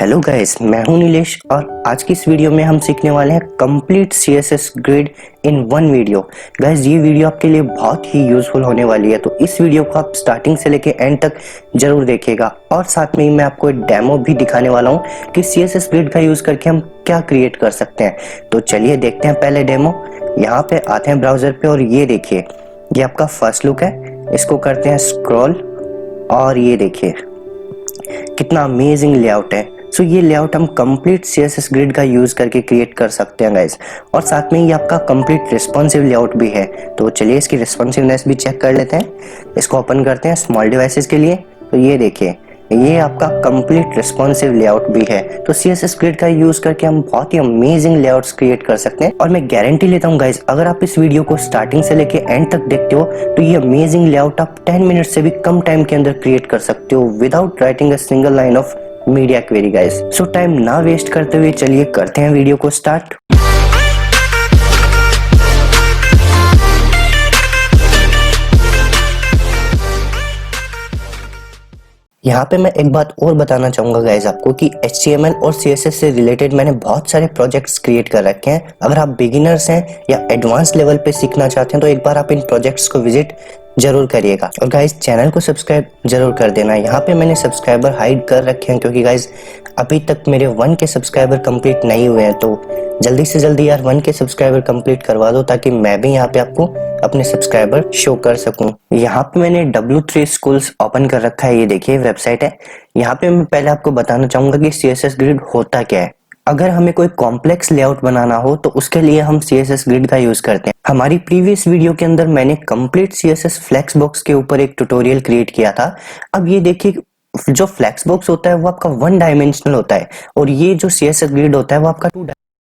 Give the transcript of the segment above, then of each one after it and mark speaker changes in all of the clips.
Speaker 1: Hello guys, मैं हूं नीलेश और आज की इस वीडियो में हम सीखने वाले हैं complete CSS grid in one video. Guys, ये वीडियो आपके लिए बहुत ही यूजफुल होने वाली है, तो इस वीडियो को आप स्टार्टिंग से लेके एंड तक जरूर देखिएगा। और साथ में ही मैं आपको एक डेमो भी दिखाने वाला हूं कि सीएसएस ग्रिड का यूज करके हम क्या क्रिएट कर सकते हैं। तो चलिए देखते हैं पहले डेमो। यहाँ पे आते हैं ब्राउजर पे और ये देखिए, ये आपका फर्स्ट लुक है। इसको करते हैं स्क्रॉल और ये देखिए कितना अमेजिंग लेआउट है। सो ये लेआउट हम कंप्लीट सीएसएस ग्रिड का यूज करके क्रिएट कर सकते हैं गाइस। और साथ में ये आपका कंप्लीट रिस्पॉन्सिव लेआउट भी है। तो चलिए इसकी रिस्पॉन्सिवनेस भी चेक कर लेते हैं। इसको ओपन करते हैं स्मॉल डिवाइसेस के लिए। तो ये देखिए, ये आपका कंप्लीट रिस्पॉन्सिव लेआउट भी है। तो सीएसएस ग्रिड का यूज करके हम बहुत ही अमेजिंग लेआउट्स क्रिएट कर सकते हैं। और मैं गारंटी लेता हूँ गाइस, अगर आप इस वीडियो को स्टार्टिंग से लेके एंड तक देखते हो तो ये अमेजिंग लेआउट आप 10 मिनट से भी कम टाइम के अंदर क्रिएट कर सकते हो without writing a single line of media query guys. So time ना वेस्ट करते हुए चलिए करते हैं वीडियो को स्टार्ट। यहाँ पे मैं एक बात और बताना चाहूंगा गाइज आपको कि HTML और CSS से रिलेटेड मैंने बहुत सारे प्रोजेक्ट्स क्रिएट कर रखे हैं। अगर आप बिगिनर्स हैं या एडवांस लेवल पे सीखना चाहते हैं तो एक बार आप इन प्रोजेक्ट्स को विजिट जरूर करिएगा। और गाइज चैनल को सब्सक्राइब जरूर कर देना। यहाँ पे मैंने सब्सक्राइबर हाइड कर रखे हैं क्योंकि गाइज अभी तक मेरे 1 के सब्सक्राइबर कंप्लीट नहीं हुए हैं। तो जल्दी से जल्दी यार 1 के सब्सक्राइबर कंप्लीट करवा दो ताकि मैं भी यहाँ पे आपको अपने सब्सक्राइबर शो कर सकूं। यहाँ पे मैंने W3 स्कूल्स ओपन कर रखा है। ये देखिए वेबसाइट है। यहाँ पे मैं पहले आपको बताना चाहूंगा कि CSS ग्रिड होता क्या है। अगर हमें कोई कॉम्प्लेक्स लेआउट बनाना हो तो उसके लिए हम CSS ग्रिड का यूज करते हैं। हमारी प्रीवियस वीडियो के अंदर मैंने कंप्लीट CSS फ्लेक्स बॉक्स के ऊपर एक ट्यूटोरियल क्रिएट किया था। अब ये देखिए, जो फ्लेक्स बॉक्स होता है वो आपका 1 डायमेंशनल होता है और ये जो CSS ग्रिड होता है वो आपका 2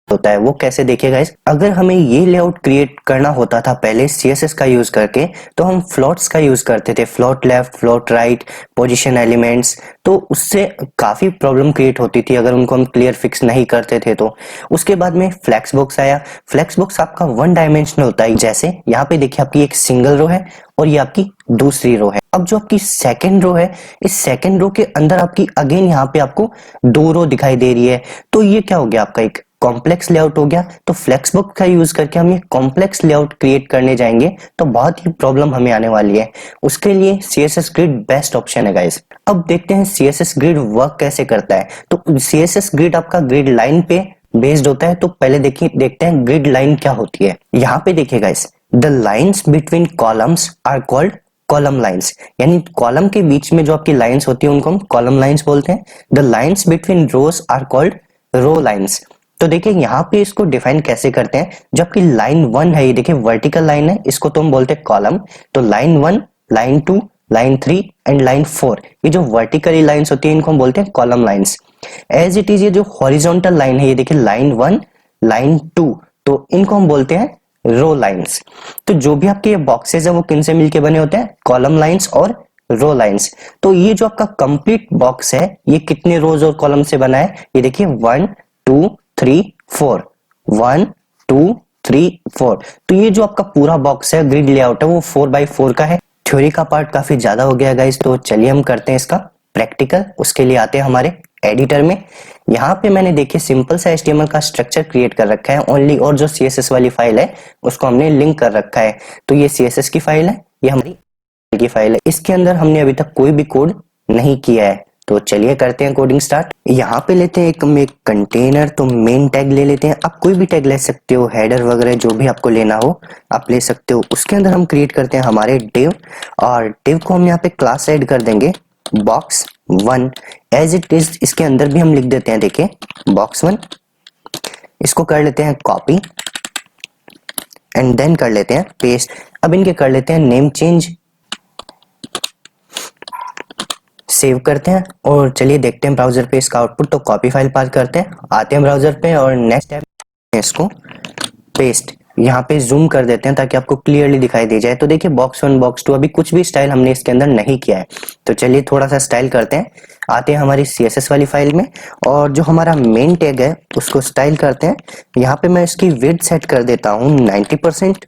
Speaker 1: होता है। वो कैसे देखिएगा गाइस, अगर हमें ये लेआउट क्रिएट करना होता था पहले CSS का यूज करके तो हम फ्लोट्स का यूज करते थे, float left, float right, position elements. तो उससे काफी प्रॉब्लम क्रिएट होती थी अगर उनको हम क्लियर फिक्स नहीं करते थे। तो उसके बाद में फ्लेक्स बॉक्स आया। फ्लेक्स बॉक्स आपका 1 डायमेंशनल होता है। जैसे यहाँ पे देखिए आपकी एक सिंगल रो है और ये आपकी दूसरी रो है। अब जो आपकी सेकंड रो है, इस सेकंड रो के अंदर आपकी अगेन यहाँ पे आपको 2 रो दिखाई दे रही है। तो ये क्या हो गया, आपका एक कॉम्प्लेक्स लेआउट हो गया। तो फ्लेक्स बॉक्स का यूज करके हम ये कॉम्प्लेक्स लेआउट क्रिएट करने जाएंगे तो बहुत ही प्रॉब्लम हमें आने वाली है। उसके लिए CSS ग्रिड बेस्ट ऑप्शन है गाइस। अब देखते हैं CSS ग्रिड वर्क कैसे करता है। तो CSS ग्रिड आपका ग्रिड लाइन पे बेस्ड होता है। तो पहले देखते हैं ग्रिड लाइन क्या होती है। यहाँ पे देखिए guys, the lines between columns are called column lines, यानी कॉलम के बीच में जो आपकी लाइन्स होती है उनको हम कॉलम लाइन्स बोलते हैं। The lines between rows are called row lines. तो देखिए यहाँ पे इसको डिफाइन कैसे करते हैं। जो आपकी लाइन 1 है, ये देखिए वर्टिकल लाइन है, इसको तो हम बोलते हैं कॉलम। तो line 1, line 2, line 3 and line 4, ये जो वर्टिकली लाइन्स होती है इनको हम बोलते हैं column lines. As it is ये जो हॉरिजॉन्टल लाइन है, ये देखिए लाइन 1, लाइन 2, तो इनको हम बोलते हैं रो लाइन्स। तो जो भी आपके ये बॉक्सेस है वो किन से मिलके बने होते हैं, कॉलम लाइन्स और रो लाइन्स। तो ये जो आपका कंप्लीट बॉक्स है ये कितने रोज और कॉलम से बना है, ये देखिए 1 2 3 4, 1 2 3 4। तो ये जो आपका पूरा बॉक्स है, ग्रिड लेआउट है, वो 4x4 का है। थ्योरी का पार्ट काफी ज्यादा हो गया गाइस, तो चलिए हम करते हैं इसका प्रैक्टिकल। उसके लिए आते हैं हमारे एडिटर में। यहाँ पे मैंने देखिए सिंपल सा HTML का स्ट्रक्चर क्रिएट कर रखा है ओनली, और जो CSS वाली फाइल है उसको हमने लिंक कर रखा है। तो ये CSS की फाइल है, ये हमारी की फाइल है। इसके अंदर हमने अभी तक कोई भी कोड नहीं किया है। तो चलिए करते हैं कोडिंग स्टार्ट। यहाँ पे लेते हैं एक कंटेनर। तो मेन टैग ले लेते हैं, आप कोई भी टैग ले सकते हो, हेडर वगैरह जो भी आपको लेना हो आप ले सकते हो। उसके अंदर हम क्रिएट करते हैं हमारे डिव, और डिव को हम यहाँ पे क्लास ऐड कर देंगे box1 एज इट इज। इसके अंदर भी हम लिख देते हैं, देखिए box1। इसको कर लेते हैं कॉपी एंड देन कर लेते हैं पेस्ट। अब इनके कर लेते हैं नेम चेंज, सेव करते हैं और चलिए देखते हैं ब्राउजर पे इसका आउटपुट। तो कॉपी फाइल पास करते हैं, आते हैं ब्राउजर पे और नेक्स्ट टैब इसको पेस्ट। यहाँ पे जूम कर देते हैं ताकि आपको क्लियरली दिखाई दे जाए। तो देखिए box1 box2 अभी कुछ भी स्टाइल हमने इसके अंदर नहीं किया है। तो चलिए थोड़ा सा स्टाइल करते हैं, आते हैं हमारी CSS वाली फाइल में और जो हमारा मेन टैग है उसको स्टाइल करते हैं। यहाँ पे मैं इसकी विड्थ सेट कर देता हूँ 90%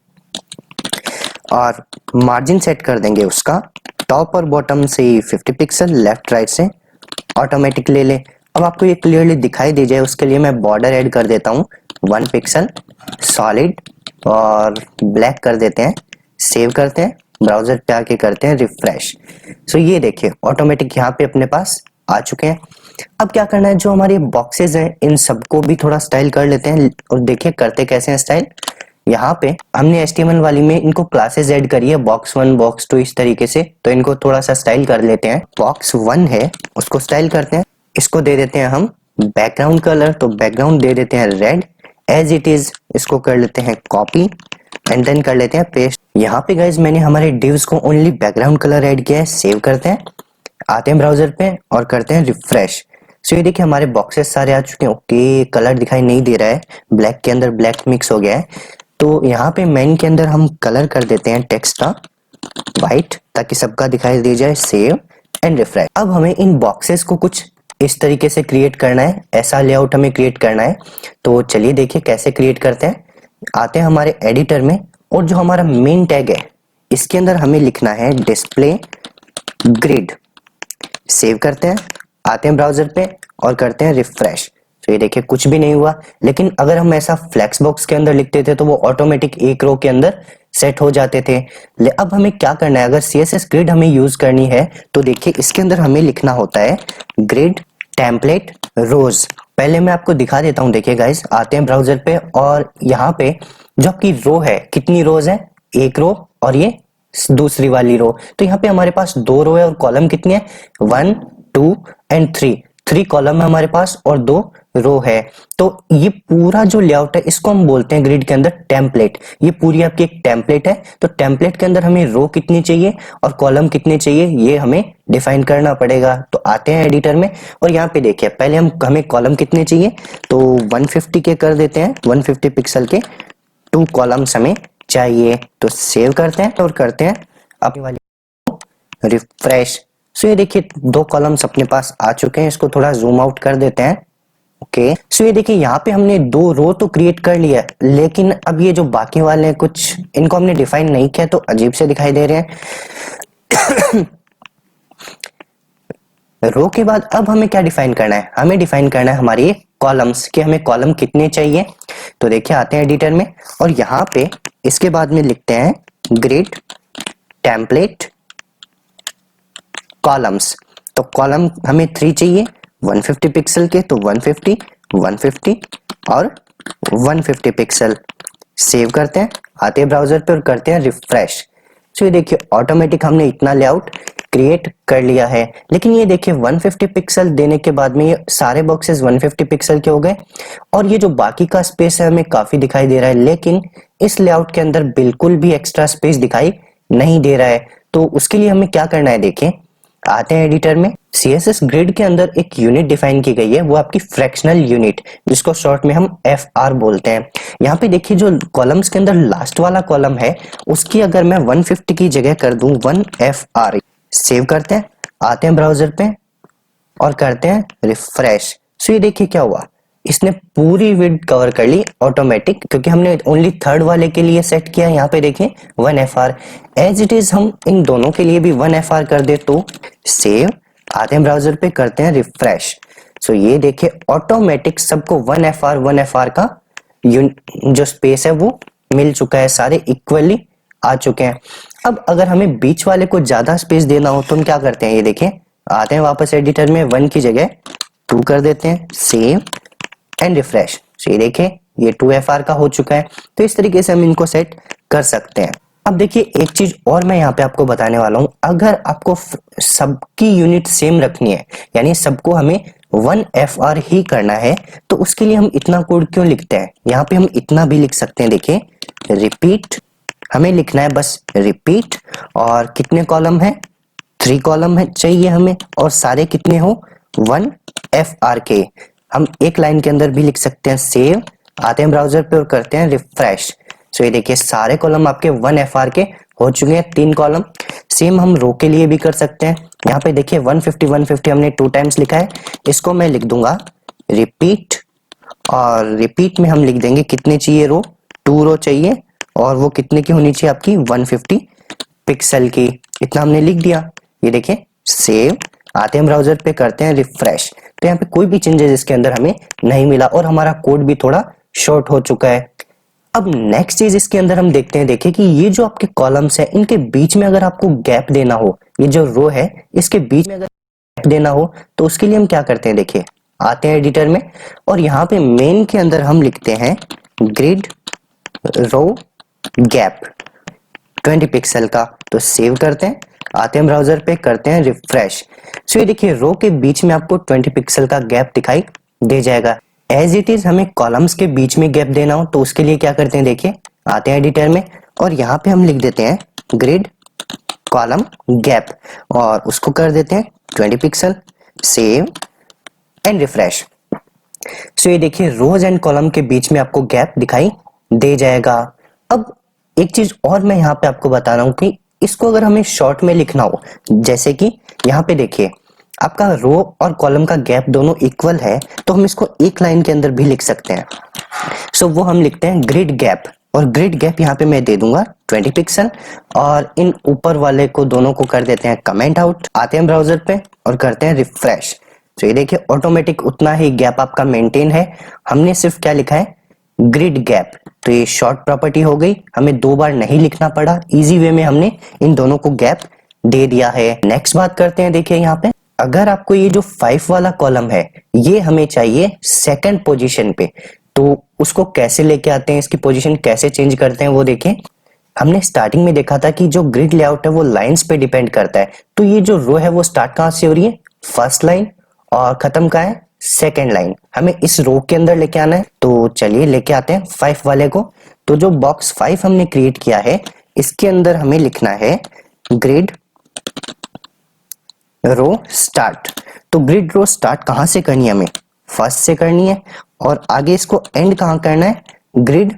Speaker 1: और मार्जिन सेट कर देंगे उसका टॉप और बॉटम से 50 पिक्सल, लेफ्ट राइट से ऑटोमेटिक ले ले। अब आपको ये क्लियरली दिखाई दे जाए उसके लिए मैं बॉर्डर ऐड कर देता हूँ 1 पिक्सल सॉलिड और ब्लैक कर देते हैं। सेव करते हैं, ब्राउजर पे आके करते हैं रिफ्रेश। सो ये देखिए ऑटोमेटिक यहाँ पे अपने पास आ चुके हैं। अब क्या करना है, जो हमारे बॉक्सेस हैं इन सबको भी थोड़ा स्टाइल कर लेते हैं और देखिए करते कैसे हैं स्टाइल। यहाँ पे हमने HTML वाली में इनको क्लासेस ऐड करी है, बॉक्स 1 बॉक्स 2 इस तरीके से, तो इनको थोड़ा सा स्टाइल कर लेते हैं। बॉक्स 1 है उसको स्टाइल करते हैं, इसको दे देते हैं हम बैकग्राउंड कलर, तो बैकग्राउंड दे देते हैं रेड एज इट इज। इसको कर लेते हैं कॉपी एंड देन कर लेते हैं पेस्ट। यहाँ पे गाइज मैंने हमारे डिव्स को ओनली बैकग्राउंड कलर ऐड किया है। सेव करते हैं, आते हैं ब्राउजर पे और करते हैं रिफ्रेश। सो ये देखिए हमारे बॉक्सेस सारे आ चुके हैं। ओके कलर दिखाई नहीं दे रहा है, ब्लैक के अंदर ब्लैक मिक्स हो गया है। तो यहाँ पे मेन के अंदर हम कलर कर देते हैं टेक्स्ट का व्हाइट ताकि सबका दिखाई दे जाए। Save and refresh. अब हमें इन बॉक्सेस को कुछ इस तरीके से क्रिएट करना है, ऐसा लेआउट हमें क्रिएट करना है। तो चलिए देखिए कैसे क्रिएट करते हैं। आते हैं हमारे एडिटर में और जो हमारा मेन टैग है इसके अंदर हमें लिखना है डिस्प्ले ग्रिड। सेव करते हैं, आते हैं ब्राउजर पे और करते हैं रिफ्रेश। तो ये देखिए कुछ भी नहीं हुआ, लेकिन अगर हम ऐसा फ्लेक्स बॉक्स के अंदर लिखते थे तो वो ऑटोमेटिक एक रो के अंदर सेट हो जाते थे। अब हमें क्या करना है, अगर CSS ग्रिड हमें यूज करनी है तो देखिए इसके अंदर हमें लिखना होता है ग्रिड टेम्पलेट रोज। पहले मैं आपको दिखा देता हूं। देखिए गाइस आते हैं ब्राउजर पे और यहाँ पे जो आपकी रो है, कितनी रोज है, एक रो और ये दूसरी वाली रो। तो यहाँ पे हमारे पास 2 रो है और कॉलम कितनी है 1 2 एंड 3 कॉलम है हमारे पास और 2 रो है। तो ये पूरा जो लेआउट है इसको हम बोलते हैं ग्रिड के अंदर टेम्पलेट। ये पूरी आपकी एक टेम्पलेट है। तो टेम्पलेट के अंदर हमें रो कितनी चाहिए और कॉलम कितने चाहिए ये हमें डिफाइन करना पड़ेगा। तो आते हैं एडिटर में और यहाँ पे देखिए पहले हमें कॉलम कितने चाहिए, तो 150 के कर देते हैं, 150 पिक्सल के 2 कॉलम्स हमें चाहिए। तो सेव करते हैं और करते हैं अपनी वाली रिफ्रेश। सो ये देखिए 2 कॉलम्स अपने पास आ चुके हैं। इसको थोड़ा जूम आउट कर देते हैं। ओके सो ये देखिए यहाँ पे हमने 2 रो तो क्रिएट कर लिया, लेकिन अब ये जो बाकी वाले हैं कुछ इनको हमने डिफाइन नहीं किया तो अजीब से दिखाई दे रहे हैं। रो के बाद अब हमें क्या डिफाइन करना है, हमें डिफाइन करना है हमारी कॉलम्स कि हमें कॉलम कितने चाहिए। तो देखिए आते हैं एडिटर में और यहाँ पे इसके बाद में लिखते हैं ग्रिड टेम्पलेट कॉलम्स। तो कॉलम हमें 3 चाहिए 150 पिक्सल के, तो 150 150 और 150 पिक्सल। सेव करते हैं, आते हैं ब्राउजर पे और करते हैं रिफ्रेश। तो ये देखिए ऑटोमेटिक हमने इतना लेआउट क्रिएट कर लिया है। लेकिन ये देखिए 150 पिक्सल देने के बाद में ये सारे बॉक्सेस 150 पिक्सल के हो गए और ये जो बाकी का स्पेस है हमें काफी दिखाई दे रहा है, लेकिन इस लेआउट के अंदर बिल्कुल भी एक्स्ट्रा स्पेस दिखाई नहीं दे रहा है। तो उसके लिए हमें क्या करना है, देखें आते हैं एडिटर में। CSS ग्रिड के अंदर एक यूनिट डिफाइन की गई है, वो आपकी फ्रैक्शनल यूनिट, जिसको शॉर्ट में हम FR बोलते हैं। यहाँ पे देखिए जो कॉलम्स के अंदर लास्ट वाला कॉलम है उसकी अगर मैं 150 की जगह कर दूं 1FR। सेव करते हैं, आते हैं ब्राउजर पे और करते हैं रिफ्रेश। सो ये देखिए क्या हुआ, इसने पूरी विड्थ कवर कर ली ऑटोमेटिक, क्योंकि हमने ओनली थर्ड वाले के लिए सेट किया। यहाँ पे देखिए 1FR एज इट इज हम इन दोनों के लिए भी 1FR कर दे तो सेव, आते हैं ब्राउजर पे करते हैं रिफ्रेश। सो ये देखिए ऑटोमेटिक सबको 1FR का जो स्पेस है वो मिल चुका है, सारे इक्वली आ चुके हैं। अब अगर हमें बीच वाले को ज्यादा स्पेस देना हो तो हम क्या करते हैं, ये देखें आते हैं वापस एडिटर में 1 की जगह 2 कर देते हैं, सेव एंड रिफ्रेश। ये देखें ये 2FR का हो चुका है। तो इस तरीके से हम इनको सेट कर सकते हैं। अब देखिए एक चीज और मैं यहाँ पे आपको बताने वाला हूँ, अगर आपको सबकी यूनिट सेम रखनी है यानी सबको हमें 1FR ही करना है तो उसके लिए हम इतना कोड क्यों लिखते हैं। यहाँ पे हम इतना भी लिख सकते हैं, देखिए रिपीट, हमें लिखना है बस रिपीट और कितने कॉलम है 3 कॉलम है चाहिए हमें और सारे कितने हो 1FR के। हम एक लाइन के अंदर भी लिख सकते हैं। सेव, आते हैं ब्राउजर पे और करते हैं रिफ्रेश। सो ये देखिए सारे कॉलम आपके 1FR के हो चुके हैं, 3 कॉलम। सेम हम रो के लिए भी कर सकते हैं। यहाँ पे देखिए 150 हमने 2 टाइम्स लिखा है, इसको मैं लिख दूंगा रिपीट और रिपीट में हम लिख देंगे कितने चाहिए रो, 2 रो चाहिए और वो कितने की होनी चाहिए आपकी 150 पिक्सल की। इतना हमने लिख दिया। ये देखिए सेव, आते हैं ब्राउजर पे करते हैं रिफ्रेश। तो यहाँ पे कोई भी चेंजेस इसके अंदर हमें नहीं मिला और हमारा कोड भी थोड़ा शॉर्ट हो चुका है। अब नेक्स्ट चीज इसके अंदर हम देखते हैं, देखिए कि ये जो आपके कॉलम्स है इनके बीच में अगर आपको गैप देना हो, ये जो रो है इसके बीच में अगर गैप देना हो तो उसके लिए हम क्या करते हैं, देखिए आते हैं एडिटर में और यहाँ पे मेन के अंदर हम लिखते हैं ग्रिड रो गैप 20 पिक्सल का। तो सेव करते हैं, आते हैं ब्राउजर पे, करते हैं रिफ्रेश। सो ये देखिए रो के बीच में आपको 20 पिक्सल का गैप दिखाई दे जाएगा। एज इट इज हमें कॉलम्स के बीच में गैप देना हो तो उसके लिए क्या करते हैं, देखिए आते हैं एडिटर में और यहाँ पे हम लिख देते हैं ग्रिड कॉलम गैप और उसको कर देते हैं 20 पिक्सल, सेव एंड रिफ्रेश। सो ये देखिए रोज एंड कॉलम के बीच में आपको गैप दिखाई दे जाएगा। अब एक चीज और मैं यहाँ पे आपको बता रहा हूँ कि इसको अगर हमें शॉर्ट में लिखना हो, जैसे कि यहाँ पे देखिए आपका रो और कॉलम का गैप दोनों इक्वल है तो हम इसको एक लाइन के अंदर भी लिख सकते हैं। सो वो हम लिखते हैं ग्रिड गैप और ग्रिड गैप यहाँ पे मैं दे दूंगा 20 पिक्सल और इन ऊपर वाले को दोनों को कर देते हैं कमेंट आउट। आते हैं ब्राउजर पे और करते हैं रिफ्रेश। तो ये देखिए ऑटोमेटिक उतना ही गैप आपका मेंटेन है। हमने सिर्फ क्या लिखा है, ग्रिड गैप। तो ये शॉर्ट प्रॉपर्टी हो गई, हमें 2 बार नहीं लिखना पड़ा, इजी वे में हमने इन दोनों को गैप दे दिया है। नेक्स्ट बात करते हैं, देखिए यहाँ पे अगर आपको ये जो 5 वाला कॉलम है ये हमें चाहिए सेकंड पोजीशन पे, तो उसको कैसे लेके आते हैं, इसकी पोजीशन कैसे चेंज करते हैं वो देखें। हमने स्टार्टिंग में देखा था कि जो ग्रिड लेआउट है वो लाइंस पे डिपेंड करता है। तो ये जो रो है वो स्टार्ट कहाँ से हो रही है, फर्स्ट लाइन, और खत्म कहाँ है, सेकेंड लाइन। हमें इस रो के अंदर लेके आना है तो चलिए लेके आते हैं 5 वाले को। तो जो बॉक्स 5 हमने क्रिएट किया है इसके अंदर हमें लिखना है ग्रिड रो स्टार्ट। तो ग्रिड रो स्टार्ट कहां से करनी है, हमें फर्स्ट से करनी है और आगे इसको एंड कहां करना है, ग्रिड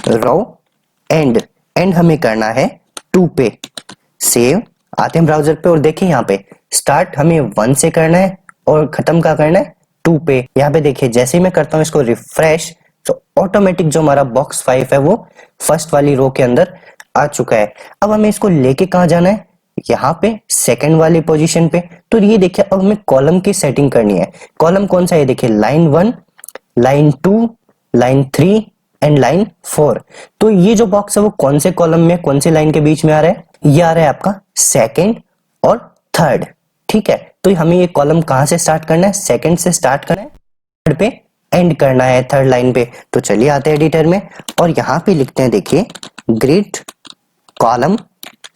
Speaker 1: रो एंड, एंड हमें करना है 2 पे। सेव, आते हैं ब्राउजर पे और देखिए यहाँ पे स्टार्ट हमें 1 से करना है और खत्म का करना है 2 पे। यहाँ पे देखिए जैसे ही मैं करता हूँ इसको रिफ्रेश तो ऑटोमेटिक जो हमारा बॉक्स 5 है वो फर्स्ट वाली रो के अंदर आ चुका है। अब हमें इसको लेके कहाँ जाना है, यहाँ पे सेकंड वाली पोजीशन पे। तो ये देखिए अब हमें कॉलम की सेटिंग करनी है। कॉलम कौन सा है, देखिए line 1, line 2, line 3 and line 4। तो ये जो बॉक्स है वो कौन से कॉलम में, कौन से लाइन के बीच में आ रहा है, ये आ रहा है आपका सेकंड और थर्ड। ठीक है, तो हमें ये कॉलम कहां से स्टार्ट करना है, सेकंड से स्टार्ट करना है, थर्ड पे एंड करना है, थर्ड लाइन पे। तो चलिए आते हैं एडिटर में और यहाँ पे लिखते हैं, देखिए ग्रिड कॉलम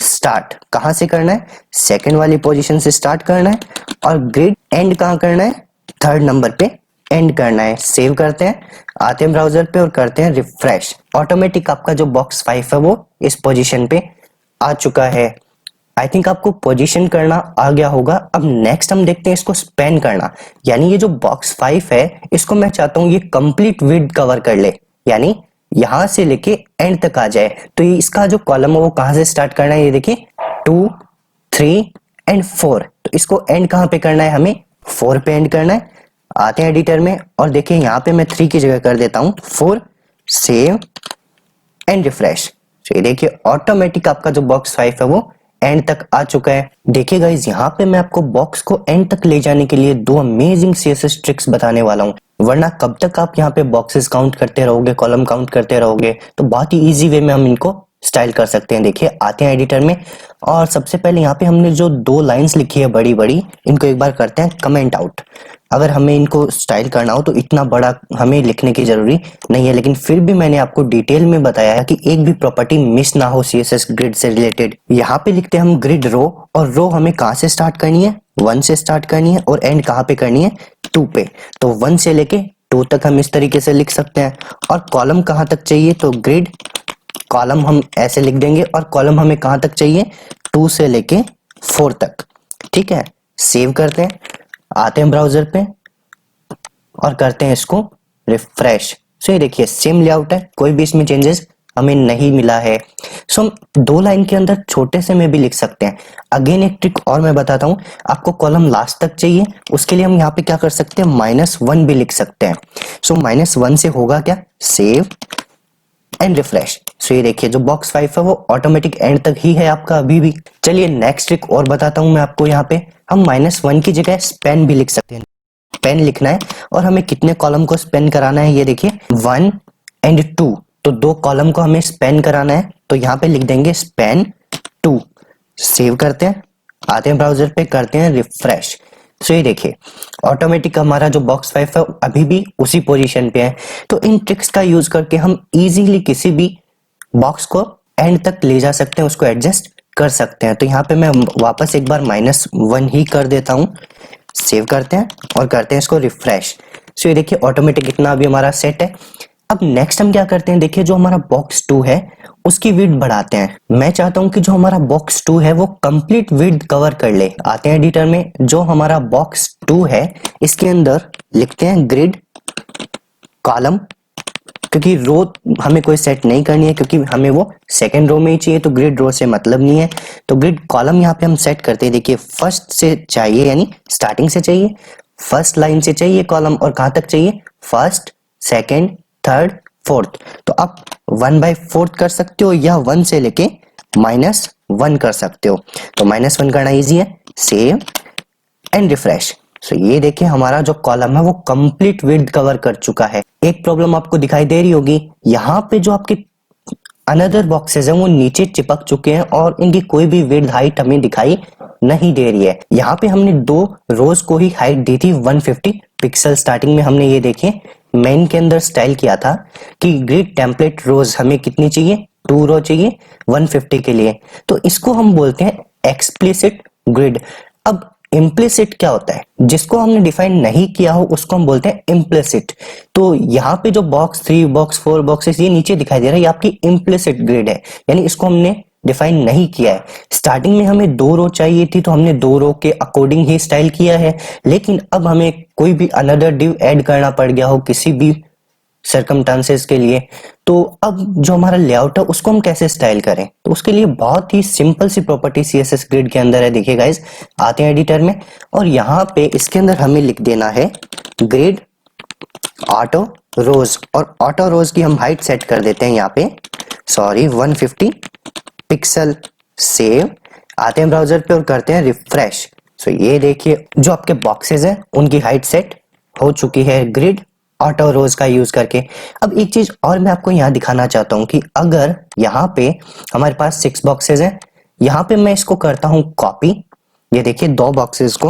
Speaker 1: स्टार्ट कहां से करना है, सेकंड वाली पोजीशन से स्टार्ट करना है और ग्रिड एंड कहां करना है, थर्ड नंबर पे एंड करना है। सेव करते हैं, आते हैं ब्राउजर पे और करते हैं रिफ्रेश। ऑटोमेटिक आपका जो बॉक्स 5 है वो इस पोजीशन पे आ चुका है। आई थिंक आपको पोजीशन करना आ गया होगा। अब नेक्स्ट हम देखते हैं इसको स्पैन करना, यानी ये जो बॉक्स 5 है इसको मैं चाहता हूं ये कंप्लीट विड्थ कवर कर ले, यानी यहां से लेके एंड तक आ जाए। तो ये इसका जो कॉलम है वो कहां से स्टार्ट करना है, ये देखिए 2, 3 एंड 4। तो इसको एंड कहां पे करना है, हमें 4 पे एंड करना है। आते हैं एडिटर में और देखिए यहाँ पे मैं 3 की जगह कर देता हूं 4, सेव एंड रिफ्रेश। तो ये देखिए ऑटोमेटिक आपका जो बॉक्स 5 है वो एंड तक आ चुका है। देखिए गाइस यहाँ पे मैं आपको बॉक्स को एंड तक ले जाने के लिए 2 अमेजिंग सीएसएस ट्रिक्स बताने वाला हूँ, वरना कब तक आप यहाँ पे बॉक्सेस काउंट करते रहोगे, कॉलम काउंट करते रहोगे। तो बहुत ही इजी वे में हम इनको स्टाइल कर सकते हैं। देखिए आते हैं एडिटर में और सबसे पहले यहाँ पे हमने जो 2 लाइंस लिखी है बड़ी बड़ी, इनको एक बार करते हैं कमेंट आउट। अगर हमें इनको स्टाइल करना हो तो इतना बड़ा हमें लिखने की जरूरी नहीं है, लेकिन फिर भी मैंने आपको डिटेल में बताया है कि एक भी प्रॉपर्टी मिस ना हो सीएसएस ग्रिड से रिलेटेड। यहाँ पे लिखते हैं हम ग्रिड रो, और रो हमें कहाँ से स्टार्ट करनी है, 1 से स्टार्ट करनी है और एंड कहाँ पे करनी है, 2 पे। तो 1 से लेके 2 तक हम इस तरीके से लिख सकते हैं। और कॉलम कहाँ तक चाहिए, तो ग्रिड कॉलम हम ऐसे लिख देंगे और कॉलम हमें कहाँ तक चाहिए, 2 से लेके 4 तक। ठीक है, सेव करते हैं, आते हैं ब्राउजर पे और करते हैं इसको रिफ्रेश। सो ये देखिए सेम लेआउट है, कोई भी इसमें चेंजेस हमें नहीं मिला है। सो हम 2 लाइन के अंदर छोटे से में भी लिख सकते हैं। अगेन एक ट्रिक और मैं बताता हूँ, आपको कॉलम लास्ट तक चाहिए, उसके लिए हम यहाँ पे क्या कर सकते हैं, -1 भी लिख सकते हैं। सो -1 से होगा क्या, सेव एंड रिफ्रेश। सो ये देखिए जो बॉक्स 5 है वो ऑटोमेटिक एंड तक ही है आपका अभी भी। चलिए नेक्स्ट ट्रिक और बताता हूं मैं आपको। यहाँ पे हम -1 की जगह स्पेन भी लिख सकते हैं। पेन लिखना है और हमें कितने कॉलम को स्पेन कराना है, ये देखिए 1 एंड 2, तो 2 कॉलम को हमें स्पेन कराना है। तो यहाँ पे लिख देंगे स्पेन 2। सेव करते हैं, आते हैं ब्राउजर पे, करते हैं रिफ्रेश। सो ये देखिए ऑटोमेटिक हमारा जो बॉक्स 5 है अभी भी उसी पोजीशन पे है। तो इन ट्रिक्स का यूज करके हम इजीली किसी भी बॉक्स को एंड तक ले जा सकते हैं, उसको एडजस्ट कर सकते हैं। तो यहाँ पे मैं वापस एक बार -1 ही कर देता हूँ, सेव करते हैं और करते हैं इसको रिफ्रेश। सो ये देखिए ऑटोमेटिक इतना अभी हमारा सेट है। अब नेक्स्ट हम क्या करते हैं, देखिए जो हमारा बॉक्स 2 है उसकी विड्थ बढ़ाते हैं। मैं चाहता हूं कि जो हमारा बॉक्स 2 है वो कंप्लीट विड्थ कवर कर ले। आते हैं एडिटर में, जो हमारा बॉक्स 2 है इसके अंदर लिखते हैं ग्रिड कॉलम, क्योंकि रो हमें कोई सेट नहीं करनी है क्योंकि हमें वो सेकंड रो में ही चाहिए, तो ग्रिड रो से मतलब नहीं है। तो ग्रिड कॉलम यहाँ पे हम सेट करते हैं। देखिए फर्स्ट से चाहिए, यानी स्टार्टिंग से चाहिए, फर्स्ट लाइन से चाहिए कॉलम, और कहां तक चाहिए, फर्स्ट, सेकंड, थर्ड, फोर्थ। तो आप 1/4 कर सकते हो या 1 से लेके -1 कर सकते हो। तो -1 करना इजी है, सेव एंड रिफ्रेश। सो ये देखिए हमारा जो कॉलम है वो कंप्लीट विड्थ कवर कर चुका है। एक प्रॉब्लम आपको दिखाई दे रही होगी, यहाँ पे जो आपके अनदर बॉक्सेस हैं वो नीचे चिपक चुके हैं और इनकी कोई भी विड्थ हाइट हमें दिखाई नहीं दे रही है। यहाँ पे हमने 2 रोज को ही हाइट दी थी 150 पिक्सल। स्टार्टिंग में हमने ये देखिए मेन के अंदर स्टाइल किया था कि ग्रिड टेम्पलेट रोज हमें कितनी चाहिए, 2 रो चाहिए 150 के लिए। तो इसको हम बोलते हैं एक्सप्लिसिट ग्रिड। अब इम्प्लिसिट क्या होता है, जिसको हमने डिफाइन नहीं किया हो उसको हम बोलते हैं इम्प्लिसिट। तो यहाँ पे जो बॉक्स 3, बॉक्स 4, बॉक्सेस ये नीचे दिखाई दे रहा है, ये आपकी इम्प्लिसिट ग्रिड है, यानी इसको हमने डिफाइन नहीं किया है। स्टार्टिंग में हमें 2 रो चाहिए थी तो हमने 2 रो के अकॉर्डिंग ही स्टाइल किया है, लेकिन अब हमें कोई भी अनदर डिव ऐड करना पड़ गया हो किसी भी सर्कमस्टांसेस के लिए, तो अब जो हमारा लेआउट है उसको हम कैसे स्टाइल करें, तो उसके लिए बहुत ही सिंपल सी प्रॉपर्टी CSS ग्रिड के अंदर है। देखिए गाइस, आते हैं एडिटर में और यहाँ पे इसके अंदर हमें लिख देना है ग्रिड ऑटो रोज, और ऑटो रोज की हम हाइट सेट कर देते हैं यहाँ पे, सॉरी 150 पिक्सल। सेव, आते हैं ब्राउजर पे और करते हैं रिफ्रेश। सो ये देखिए जो आपके बॉक्सेस हैं उनकी हाइट सेट हो चुकी है ग्रिड ऑटो रोज का यूज करके। अब एक चीज और मैं आपको यहाँ दिखाना चाहता हूँ कि अगर यहाँ पे हमारे पास 6 बॉक्सेस हैं, यहाँ पे मैं इसको करता हूँ कॉपी, ये देखिए 2 बॉक्सेस को,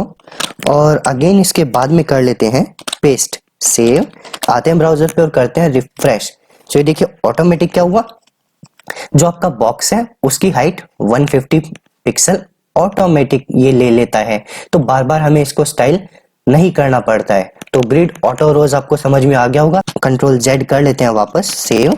Speaker 1: और अगेन इसके बाद में कर लेते हैं पेस्ट। सेव, आते हैं ब्राउजर पे और करते हैं रिफ्रेश। सो ये देखिए ऑटोमेटिक क्या हुआ, जो आपका बॉक्स है उसकी हाइट 150 पिक्सल ऑटोमेटिक ये ले लेता है, तो बार बार हमें इसको स्टाइल नहीं करना पड़ता है। तो ग्रिड ऑटो रोज आपको समझ में आ गया होगा। कंट्रोल Z कर लेते हैं वापस, सेव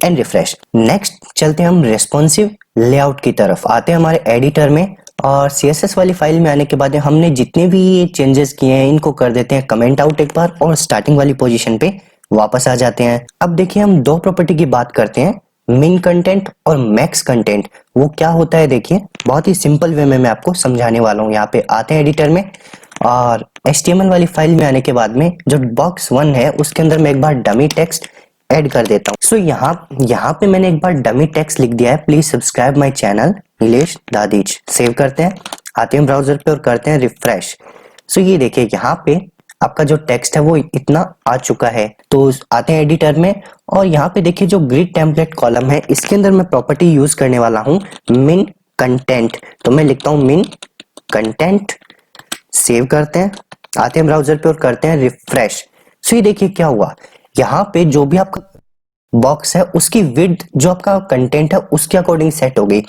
Speaker 1: एंड रिफ्रेश। नेक्स्ट चलते हैं हम रेस्पॉन्सिव लेआउट की तरफ। आते हैं हमारे एडिटर में और CSS वाली फाइल में आने के बाद हमने जितने भी ये चेंजेस किए हैं इनको कर देते हैं कमेंट आउट एक बार, और स्टार्टिंग वाली पोजीशन पे वापस आ जाते हैं। अब देखिए हम 2 प्रॉपर्टी की बात करते हैं, मिन कंटेंट और मैक्स कंटेंट। वो क्या होता है देखिए, बहुत ही सिंपल वे में मैं आपको समझाने वाला हूँ। यहाँ पे आते हैं एडिटर में और HTML वाली फाइल में आने के बाद में जो बॉक्स 1 है उसके अंदर मैं एक बार डमी टेक्स्ट ऐड कर देता हूँ। सो यहाँ पे मैंने एक बार डमी टेक्स्ट लिख दिया है, please subscribe my channel Nilesh दादीज। सेव करते हैं, आते हैं ब्राउजर पे और करते हैं रिफ्रेश। सो ये देखिए यहाँ पे आपका जो टेक्स्ट है वो इतना आ चुका है। तो आते हैं एडिटर में और यहाँ पे देखिए जो ग्रिड टेम्पलेट कॉलम है इसके अंदर मैं प्रॉपर्टी यूज करने वाला हूँ मिन कंटेंट। तो मैं लिखता हूँ मिन कंटेंट, सेव करते हैं, आते हैं ब्राउजर पे और करते हैं रिफ्रेश। सो ये देखिए क्या हुआ, यहाँ पे जो भी आपका बॉक्स है उसकी विड्थ जो आपका कंटेंट है उसके अकॉर्डिंग सेट हो गई।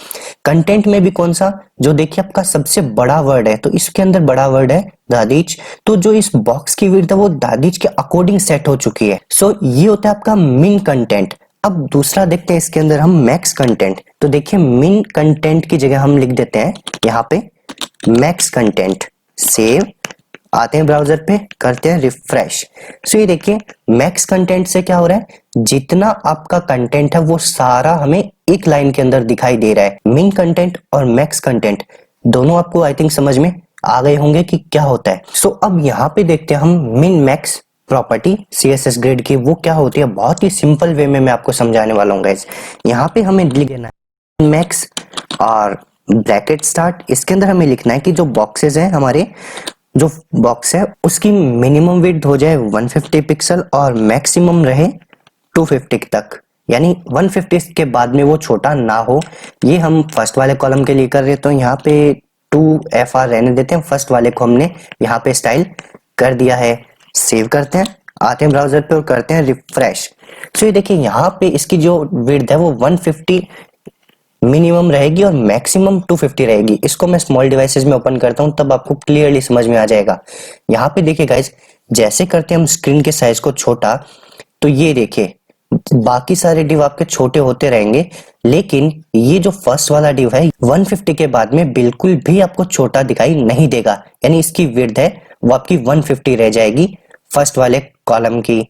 Speaker 1: कंटेंट में भी कौन सा, जो देखिए आपका सबसे बड़ा वर्ड है तो इसके अंदर बड़ा वर्ड है दादीज, तो जो इस बॉक्स की विड्थ है वो दादीज के अकॉर्डिंग सेट हो चुकी है। सो ये होता है आपका मिन कंटेंट। अब दूसरा देखते हैं इसके अंदर हम मैक्स कंटेंट। तो देखिए मिन कंटेंट की जगह हम लिख देते हैं यहाँ पे मैक्स कंटेंट। सेव, आते हैं ब्राउजर पे, करते हैं रिफ्रेश। सो ये देखिए मैक्स कंटेंट से क्या हो रहा है, जितना आपका कंटेंट है वो सारा हमें एक लाइन के अंदर दिखाई दे रहा है। मिन कंटेंट और मैक्स कंटेंट दोनों आपको आई थिंक समझ में आ गए होंगे कि क्या होता है। सो अब यहाँ पे देखते हैं हम min max property CSS grid की, वो क्या होती है, बहुत ही सिंपल वे में मैं आपको समझाने वाला हूँ गाइस। यहाँ पे हमें लिख देना है मैक्स और ब्रैकेट स्टार्ट। इसके अंदर हमें लिखना है कि जो बॉक्सेस हैं हमारे, जो बॉक्स है उसकी मिनिमम विड्थ हो जाए 150 पिक्सल और मैक्सिमम रहे 250 तक, यानी 150 के बाद में वो छोटा ना हो। ये हम फर्स्ट वाले कॉलम के लिए कर रहे हैं, तो यहाँ पे 2FR रहने देते हैं। फर्स्ट वाले को हमने यहाँ पे स्टाइल कर दिया है। सेव करते हैं, आते हैं ब्राउजर पे और करते हैं रिफ्रेश। तो ये देखिए यहाँ पे इसकी जो विड्थ है वो 150 मिनिमम रहेगी और मैक्सिमम 250 रहेगी। इसको मैं स्मॉल डिवाइसेस में ओपन करता हूँ, तब आपको क्लियरली समझ में आ जाएगा। यहाँ पे देखिए गाइस, जैसे करते हैं हम स्क्रीन के साइज को छोटा, तो ये देखिए बाकी सारे डिव आपके छोटे होते रहेंगे, लेकिन ये जो फर्स्ट वाला डिव है 150 के बाद में बिल्कुल भी आपको छोटा दिखाई नहीं देगा, यानी इसकी विड्थ है वो आपकी 150 रह जाएगी फर्स्ट वाले कॉलम की।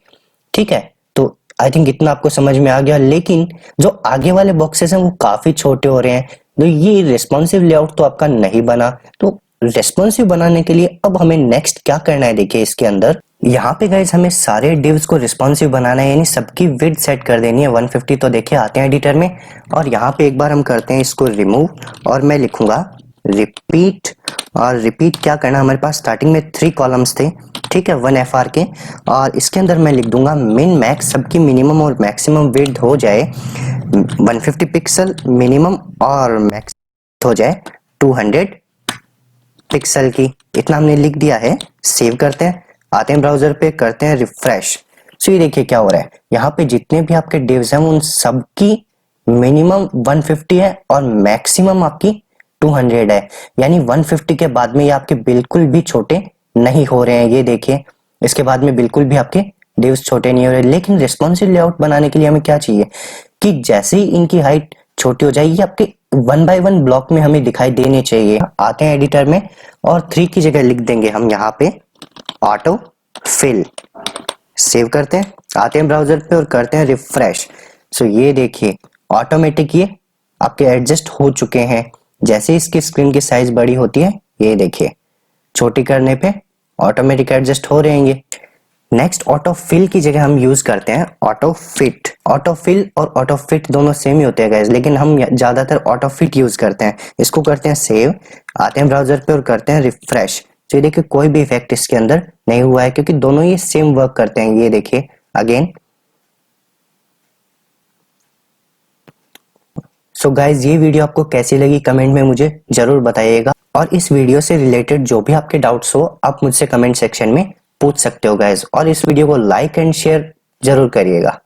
Speaker 1: ठीक है, तो आई थिंक इतना आपको समझ में आ गया। लेकिन जो आगे वाले बॉक्सेस हैं वो काफी छोटे हो रहे हैं, तो ये रिस्पॉन्सिव लेआउट तो आपका नहीं बना। तो रिस्पॉन्सिव बनाने के लिए अब हमें नेक्स्ट क्या करना है, देखिए इसके अंदर यहाँ पे गाइस हमें सारे डिव्स को रिस्पॉन्सिव बनाना है, यानी सबकी विड्थ सेट कर देनी है 150। तो देखिए आते हैं एडिटर में और यहाँ पे एक बार हम करते हैं इसको रिमूव और मैं लिखूंगा रिपीट। और रिपीट क्या करना, हमारे पास स्टार्टिंग में 3 कॉलम्स थे, ठीक है, 1FR के, और इसके अंदर मैं लिख दूंगा मिन मैक्स, सबकी मिनिमम और मैक्सिमम विड्थ हो जाए 150 पिक्सल मिनिमम और मैक्स हो जाए 200 पिक्सल की। इतना हमने लिख दिया है। सेव करते हैं, आते हैं ब्राउजर पे, करते हैं रिफ्रेश। सो ये देखिए क्या हो रहा है, यहाँ पे जितने भी आपके डिव्स हैं उन सबकी मिनिमम 150 है और मैक्सिमम आपकी 200 है, यानी 150 के बाद में ये आपके बिल्कुल भी छोटे नहीं हो रहे हैं। ये देखिए इसके बाद में बिल्कुल भी आपके डिव्स छोटे नहीं हो रहे। लेकिन रिस्पॉन्सिव लेआउट बनाने के लिए हमें क्या चाहिए कि जैसे ही इनकी हाइट छोटी हो जाएगी आपके 1 बाय 1 ब्लॉक में हमें दिखाई देने चाहिए। आते हैं एडिटर में और 3 की जगह लिख देंगे हम यहाँ पे ऑटो फिल। सेव करते हैं, आते हैं ब्राउजर पे और करते हैं रिफ्रेश। सो ये देखिए ऑटोमेटिक ये आपके एडजस्ट हो चुके हैं। जैसे इसकी स्क्रीन की साइज बड़ी होती है, ये देखिए छोटी करने पे ऑटोमेटिक एडजस्ट हो रहेंगे। नेक्स्ट ऑटो फिल की जगह हम यूज करते हैं ऑटो फिट। ऑटो फिल और ऑटो फिट दोनों सेम ही होते हैं गाइस, लेकिन हम ज्यादातर ऑटो फिट यूज करते हैं। इसको करते हैं सेव, आते हैं ब्राउजर पे और करते हैं रिफ्रेश। तो ये देखिए कोई भी इफेक्ट इसके अंदर नहीं हुआ है, क्योंकि दोनों ये सेम वर्क करते हैं। ये देखिए अगेन। सो गाइज ये वीडियो आपको कैसी लगी कमेंट में मुझे जरूर बताइएगा, और इस वीडियो से रिलेटेड जो भी आपके डाउट्स हो आप मुझसे कमेंट सेक्शन में पूछ सकते हो गाइज, और इस वीडियो को लाइक एंड शेयर जरूर करिएगा।